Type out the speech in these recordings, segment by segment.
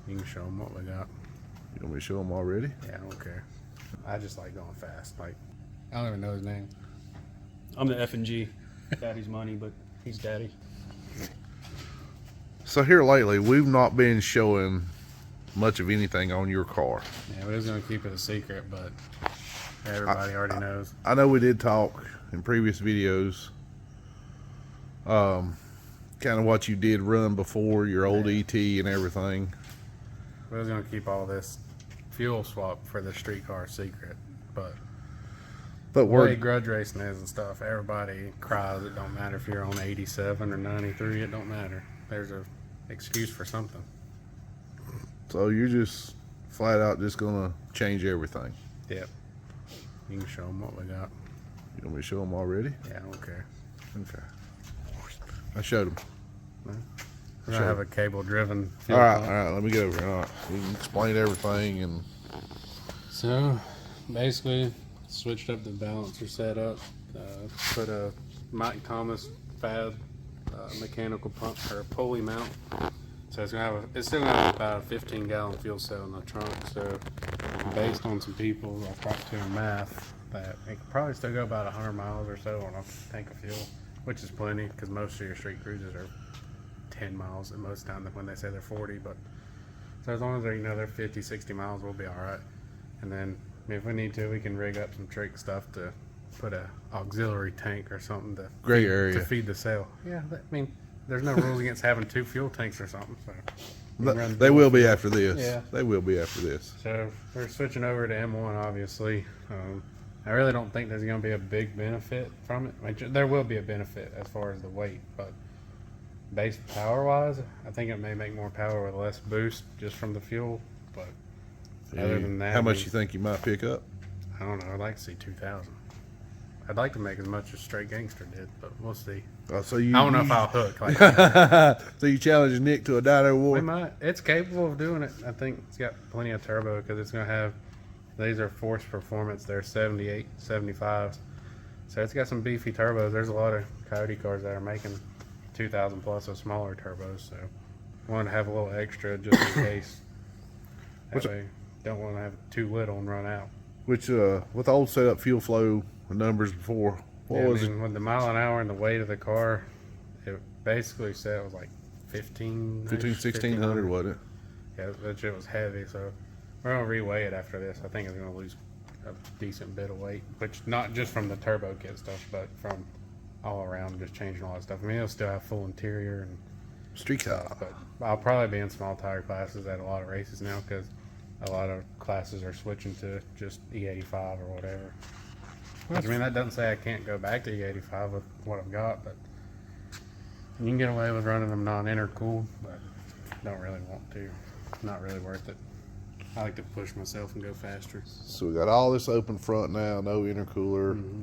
You can show them what we got. You want me to show them already? Yeah, I don't care. I just like going fast. Like, I don't even know his name. I'm the F&G. Daddy's money, but he's daddy. So here lately, we've not been showing much of anything on your car. Yeah, we're just gonna keep it a secret, but everybody already knows. I know we did talk in previous videos, kind of what you did run before your old ET and everything. We're just gonna keep all this fuel swap for the street car secret, but the way grudge racing is and stuff, everybody cries. It don't matter if you're on 87 or 93. It don't matter. There's a excuse for something. So you're just flat out just gonna change everything. Yep. You can show them what we got. You want me to show them already? Yeah, I don't care. Okay. I showed them. We're gonna have a cable-driven. All right. Let me get over here. All right. We can explain everything and. So, basically, switched up the balancer setup. Put a Mike Thomas fab mechanical pump or pulley mount. So it's still gonna have about a 15-gallon fuel cell in the trunk. So, based on some people I've talked to in math, that it could probably still go about 100 miles or so on a tank of fuel, which is plenty because most of your street cruises are 10 miles at most time when they say they're 40. But so as long as they're 50, 60 miles, we'll be all right. And then if we need to, we can rig up some trick stuff to put a auxiliary tank or something to gray area to feed the cell. Yeah, I mean, there's no rules against having 2 fuel tanks or something. So they will be after this. Yeah, they will be after this. So we're switching over to M1, obviously. I really don't think there's going to be a big benefit from it. I mean, there will be a benefit as far as the weight, but base power-wise, I think it may make more power with less boost just from the fuel. But other than that, how much you think you might pick up? I don't know. I'd like to see 2,000. I'd like to make as much as Straight Gangster did, but we'll see. So I don't know if I'll hook. Like, so you challenge Nick to a dyno war? we might. It's capable of doing it. I think it's got plenty of turbo because it's going to have. These are force performance. They're 78, 75s. So it's got some beefy turbos. There's a lot of Coyote cars that are making 2,000 plus of smaller turbos. So wanted to have a little extra just in case. That way, don't want to have too little and run out. Which with the old setup fuel flow numbers before, what was it? With the mile an hour and the weight of the car, it basically said it was like 1600, wasn't it? Yeah, that shit was heavy. So we're gonna reweigh it after this. I think it's gonna lose a decent bit of weight, which not just from the turbo kit stuff, but from all around, just changing all that stuff. I mean, it'll still have full interior and street car, but I'll probably be in small tire classes at a lot of races now because a lot of classes are switching to just E85 or whatever. I mean, that doesn't say I can't go back to E85 with what I've got, but you can get away with running them non-intercooled, but don't really want to. Not really worth it. I like to push myself and go faster. So we got all this open front now, no intercooler. Mm-hmm.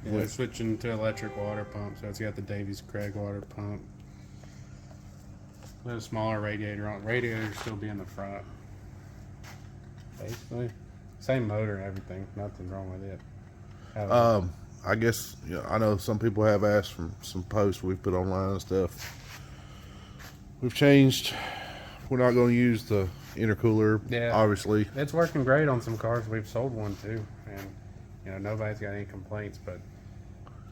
Yeah, we're switching to electric water pump, so it's got the Davies Craig water pump. A little smaller radiator on. Radiator still be in the front. Basically, same motor and everything. Nothing's wrong with it. I guess I know some people have asked from some posts we've put online and stuff. We've changed. We're not going to use the intercooler. Yeah, obviously, it's working great on some cars. We've sold one too, and nobody's got any complaints. But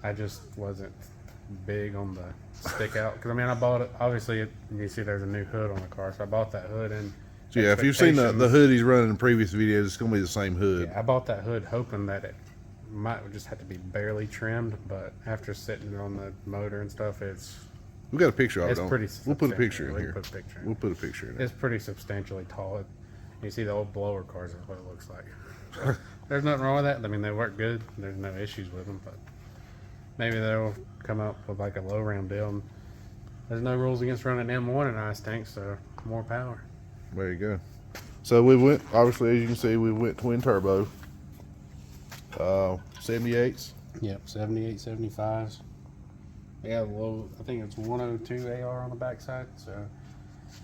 I just wasn't big on the stick out because I mean I bought it. Obviously, you see there's a new hood on the car, so I bought that hood and. So yeah, if you've seen the hood he's running in previous videos, it's going to be the same hood. Yeah, I bought that hood hoping that it might just have to be barely trimmed, but after sitting on the motor and stuff, we got a picture of it. We'll put a picture in here. We'll put a picture in there. It's pretty substantially tall. You see the old blower cars, that's what it looks like. There's nothing wrong with that. I mean, they work good. There's no issues with them, but maybe they'll come up with like a low ram deal. There's no rules against running M1 in ice tanks, so more power. There you go. So we went, obviously, as you can see, we went twin turbo. 78s. Yep, 78, 75s. They have a low, I think it's 102 AR on the backside, so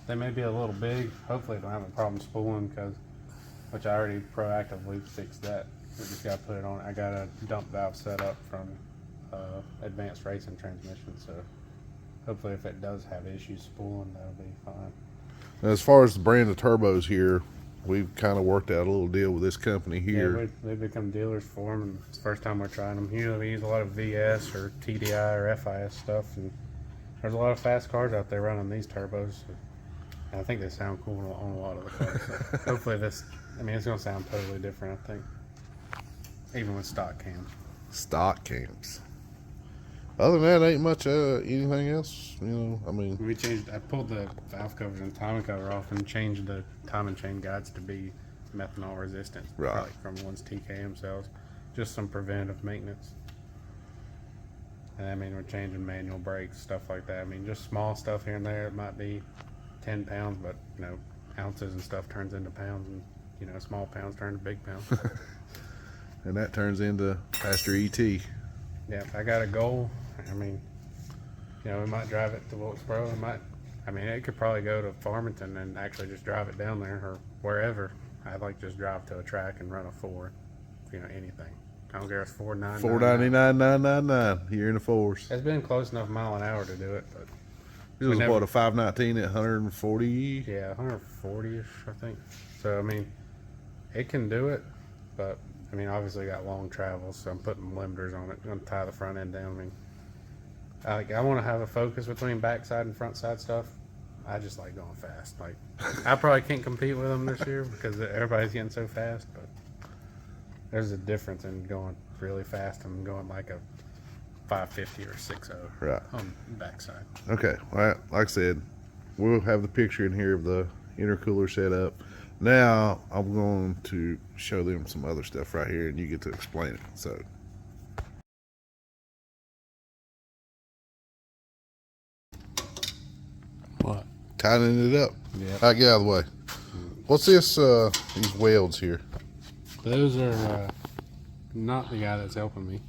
they may be a little big. Hopefully, I don't have a problem spooling which I already proactively fixed that. We just got to put it on. I got a dump valve set up from Advanced Racing Transmission, so hopefully, if it does have issues spooling, that'll be fine. As far as the brand of turbos here, we've kind of worked out a little deal with this company here. Yeah, they've become dealers for them, and it's the first time we're trying them. Usually we use a lot of VS or TDI or FIS stuff, and there's a lot of fast cars out there running these turbos. And I think they sound cool on a lot of the cars. So hopefully this, I mean, it's going to sound totally different, I think, even with stock cams. Stock cams. Other than that, ain't much anything else. You know, I mean, I pulled the valve covers and timing cover off and changed the timing chain guides to be methanol resistant, Right. like from the ones TKM sells. Just some preventative maintenance. And I mean, we're changing manual brakes, stuff like that. I mean, just small stuff here and there. It might be 10 pounds, but you know, ounces and stuff turns into pounds, and you know, small pounds turn to big pounds. and that turns into Pastor ET. Yeah, I got a goal. I mean, you know, we might drive it to Wilkesboro. It could probably go to Farmington and actually just drive it down there or wherever. I'd like just drive to a track and run a 4, you know, anything. I don't care if it's 499,999 here in the fours. It's been close enough mile an hour to do it, but This was what, a 519 at 140? yeah, 140-ish, I think. So I mean, it can do it, but I mean, obviously got long travels, so I'm putting limiters on it. I'm gonna tie the front end down. I mean, I want to have a focus between backside and front side stuff. I just like going fast. Like, I probably can't compete with them this year because everybody's getting so fast, but there's a difference in going really fast and going like a 550 or 60 Right. on backside. Okay, well, like I said, we'll have the picture in here of the intercooler setup. Now I'm going to show them some other stuff right here, and you get to explain it. So, What? tightening it up. Yeah. All right, get out of the way. What's this? These welds here. Those are not the guy that's helping me.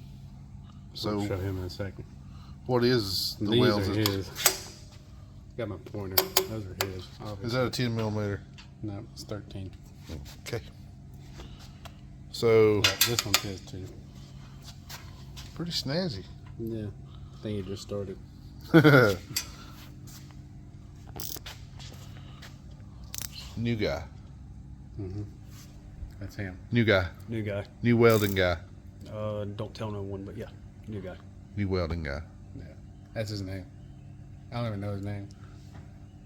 So, I'll show him in a second. what is the These welds? are his. Got my pointer. Those are his. Obviously. Is that a 10 millimeter? No, it's 13. Okay. So, Yeah, this one's his too. pretty snazzy. Yeah. I think he just started. New guy. That's him. New guy. New guy. New welding guy. Don't tell no one, but yeah, new guy. New welding guy. Yeah. That's his name. I don't even know his name.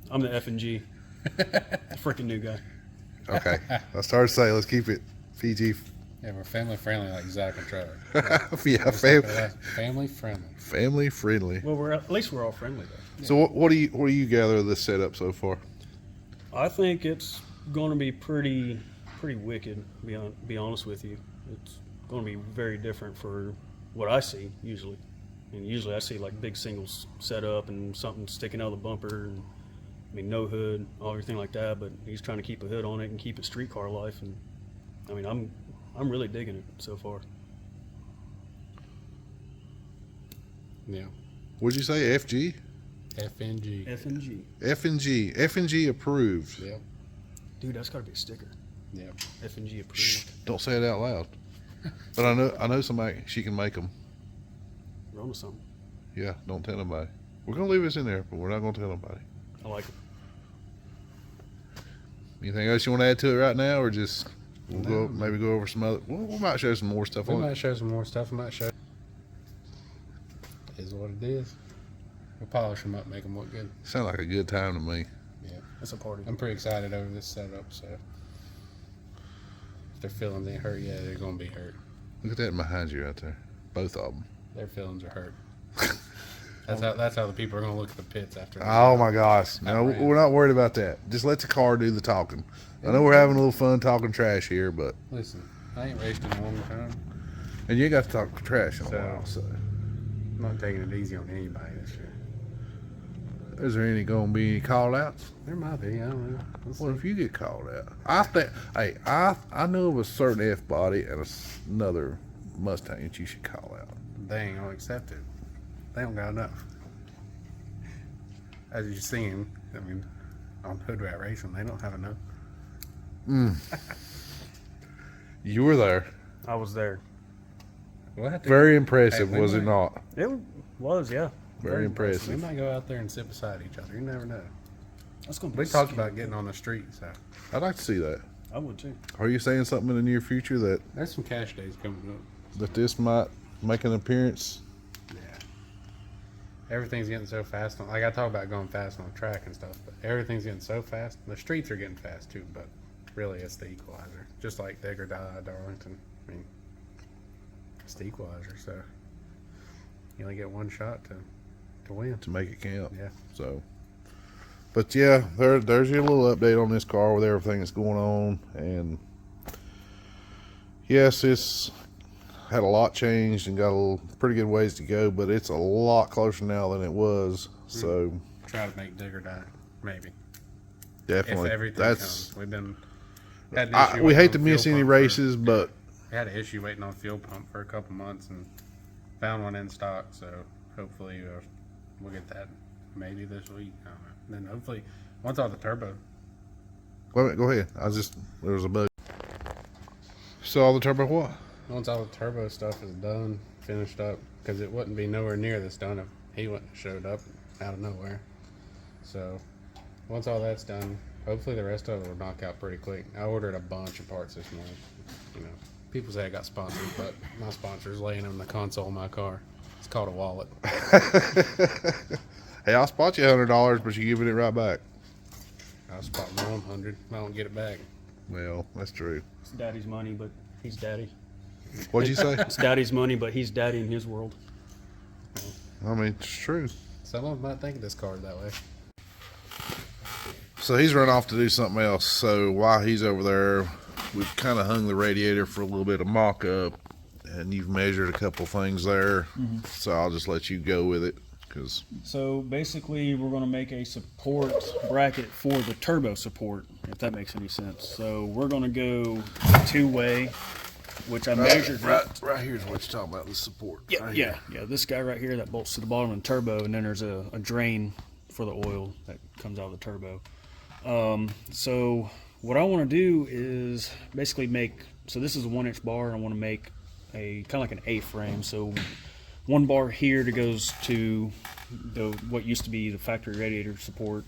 I'm the F&G. Freaking new guy. Okay. I started to say, let's keep it PG. Yeah, we're family friendly like Zach and Trevor. Yeah, Family friendly. family friendly. Well, at least we're all friendly though. So what do you gather of this setup so far? I think it's going to be pretty wicked. Be honest with you, it's going to be very different for what I see usually. And usually I see like big singles set up and something sticking out of the bumper, and I mean no hood, everything like that. But he's trying to keep a hood on it and keep it street car life. And I mean I'm really digging it so far. Yeah. What'd you say? FG? FNG. F&G, F&G. F&G approved. Yep. dude, that's got to be a sticker. Yep. F&G approved. Don't say it out loud. But I know somebody, she can make them. We're onto something. Yeah, don't tell nobody. We're going to leave this in there, but we're not going to tell nobody. I like it. Anything else you want to add to it right now, or just No. maybe go over some other? We might show some more stuff We on might it. show some more stuff. We might show. It is what it is. We'll polish them up, make them look good. Sound like a good time to me. Yeah. It's a party. I'm pretty excited over this setup, so if their feelings ain't hurt yet, they're gonna be hurt. Look at that behind you right there. Both of them. Their feelings are hurt. That's how the people are gonna look at the pits after. This. Oh my gosh. No, Outrageous. we're not worried about that. Just let the car do the talking. I know we're having a little fun talking trash here, but Listen, I ain't raced in a long time. and you ain't got to talk trash in a So- while, so I'm not taking it easy on anybody this year. is there any gonna be any call outs? There might be. I don't know. We'll What see. if you get called out? I think I know of a certain F body and another Mustang that you should call out. They ain't gonna accept it. They don't got enough. As you seen, I mean, on Hood Rat Racing, they don't have enough. You were there. I was there. We'll have to, Very impressive, Hey, we was it might- not? It was, yeah. Very we impressive. might go out there and sit beside each other. You never know. That's gonna be We talked scary. about getting on the street, so I'd like to see that. I would too. Are you saying something in the near future that there's some cash days coming up. this might make an appearance? Yeah. Everything's getting so fast. Like I talk about going fast on the track and stuff, but everything's getting so fast. The streets are getting fast too, but really it's the equalizer. Just like Digger died, Darlington. I mean, it's the equalizer, so you only get one shot to win. To make it count. Yeah. So, but yeah, there's your little update on this car with everything that's going on, and yes, it's had a lot changed and got a little, pretty good ways to go, but it's a lot closer now than it was. So Try to make Digger die, maybe. definitely, If everything that's. comes. We've been had an issue We waiting hate on to the miss fuel any pump races, but We had an issue waiting on fuel pump for a couple months and found one in stock. So hopefully we'll get that maybe this week. I don't know. And then hopefully once all the turbo. wait a minute, go ahead. There was a bug. So all the turbo what? Once all the turbo stuff is done, finished up, because it wouldn't be nowhere near this done if he wouldn't have showed up out of nowhere. So once all that's done, hopefully the rest of it will knock out pretty quick. I ordered a bunch of parts this morning. You know, people say I got sponsored, but my sponsor is laying on the console of my car. It's called a wallet. Hey, I'll spot you $100, but you're giving it right back. I'll spot my own 100. I don't get it back. Well, that's true. It's daddy's money, but he's daddy. What'd you say? It's daddy's money, but he's daddy in his world. I mean, it's true. Some of them might think of this car that way. So he's run off to do something else. So while he's over there, we've kind of hung the radiator for a little bit of mock-up, and you've measured a couple things there. So I'll just let you go with it, because So basically, we're going to make a support bracket for the turbo support, if that makes any sense. So we're going to go two-way, which I measured. right here's what you're talking about, the support. Yeah, Right yeah, here. yeah. This guy right here that bolts to the bottom of the turbo, and then there's a drain for the oil that comes out of the turbo. So what I want to do is basically make. So this is a 1-inch bar. I want to make a kind of like an A-frame. So one bar here that goes to what used to be the factory radiator support,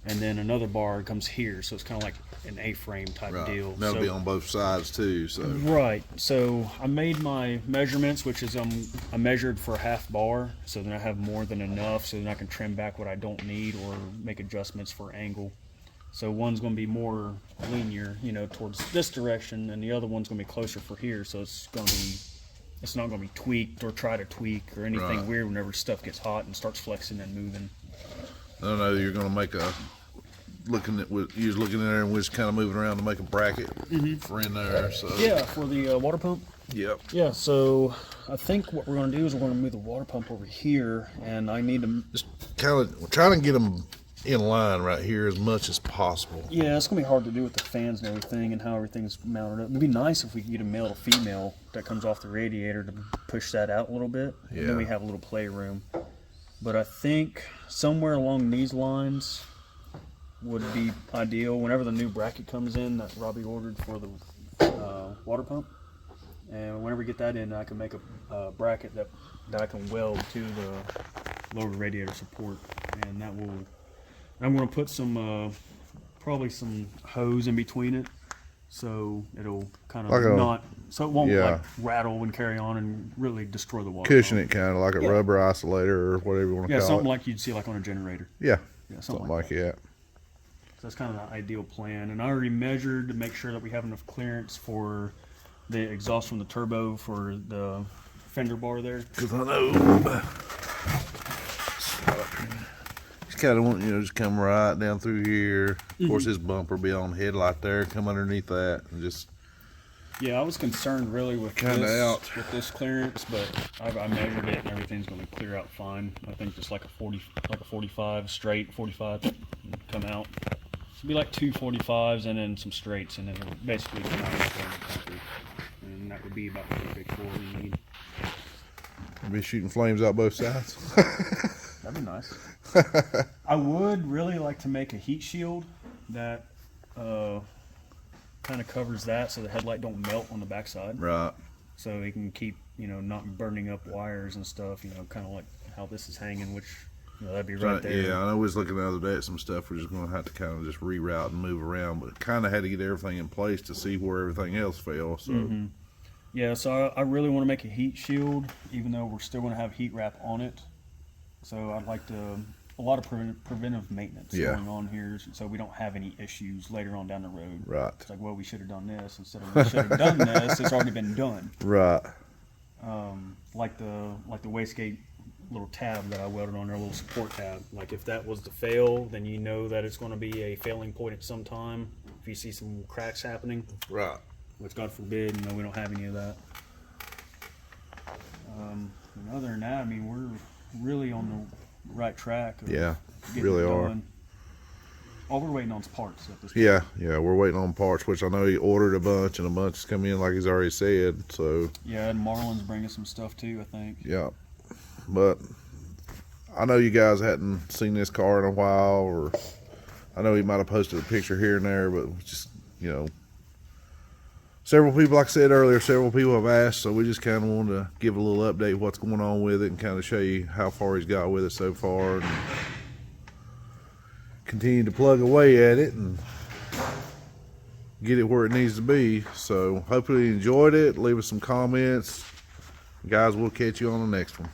and then another bar comes here. So it's kind of like an A-frame type Right. deal. That'll So- be on both sides too. So Right. So I made my measurements, which is I measured for a half bar, so then I have more than enough, so then I can trim back what I don't need or make adjustments for angle. So one's going to be more linear, towards this direction, and the other one's going to be closer for here. So it's not going to be tweaked or try to tweak or anything Right. weird whenever stuff gets hot and starts flexing and moving. I don't know. You're going to make you was looking in there and we're just kind of moving around to make a bracket for in there. So Yeah, for the water pump. Yep. Yeah, so I think what we're going to do is we're going to move the water pump over here, and I need to. Just kind of trying to get them in line right here as much as possible. Yeah, it's going to be hard to do with the fans and everything and how everything's mounted up. It'd be nice if we could get a male to female that comes off the radiator to push that out a little bit. And Yeah. then we have a little playroom. But I think somewhere along these lines would be ideal whenever the new bracket comes in that Robbie ordered for the water pump. And whenever we get that in, I can make a bracket that I can weld to the lower radiator support. And that will... I'm going to put some, probably some hose in between it, so it'll kind of so it won't like rattle and carry on and really destroy the water. Cushion it kind of like a rubber isolator or whatever you want to Yeah, call something it. like you'd see like on a generator. Yeah, Something like that. So that's kind of the ideal plan. And I already measured to make sure that we have enough clearance for the exhaust from the turbo for the fender bar there. Because I know he's kind of wanting just come right down through here. Of course, his bumper be on the headlight there. Come underneath that and just. Yeah, I was concerned really with this clearance, but I measured it and everything's going to clear out fine. I think just like a 45 straight, 45 come out. It'll be like two 45s and then some straights, and then it'll basically come out of the country. And that would be about the perfect for what we need. Be shooting flames out both sides. That'd be nice. I would really like to make a heat shield that kind of covers that so the headlight don't melt on the backside. Right. So it can keep, not burning up wires and stuff, kind of like how this is hanging, which that'd be right there. Yeah, I know we was looking the other day at some stuff. We're just going to have to kind of just reroute and move around, but kind of had to get everything in place to see where everything else fell. So, Yeah, so I really want to make a heat shield, even though we're still going to have heat wrap on it. So I'd like a lot of preventive maintenance going on here, so we don't have any issues later on down the road. Right. It's like, well, we should have done this instead of we should have done this. It's already been done. Right. Like the wastegate little tab that I welded on there, a little support tab. Like if that was to fail, then you know that it's going to be a failing point at some time. If you see some cracks happening, Right. which God forbid, we don't have any of that. And other than that, I mean, we're really on the right track. Of Yeah, getting really it are. done. All we're waiting on is parts at this point. Yeah, we're waiting on parts, which I know he ordered a bunch, and a bunch is coming in, like he's already said. So Yeah, and Marlon's bringing some stuff too, I think. yeah, but I know you guys hadn't seen this car in a while, or I know he might have posted a picture here and there, but just several people, like I said earlier, several people have asked, so we just kind of wanted to give a little update what's going on with it and kind of show you how far he's got with it so far, and continue to plug away at it and get it where it needs to be. So hopefully you enjoyed it. Leave us some comments. Guys, we'll catch you on the next one.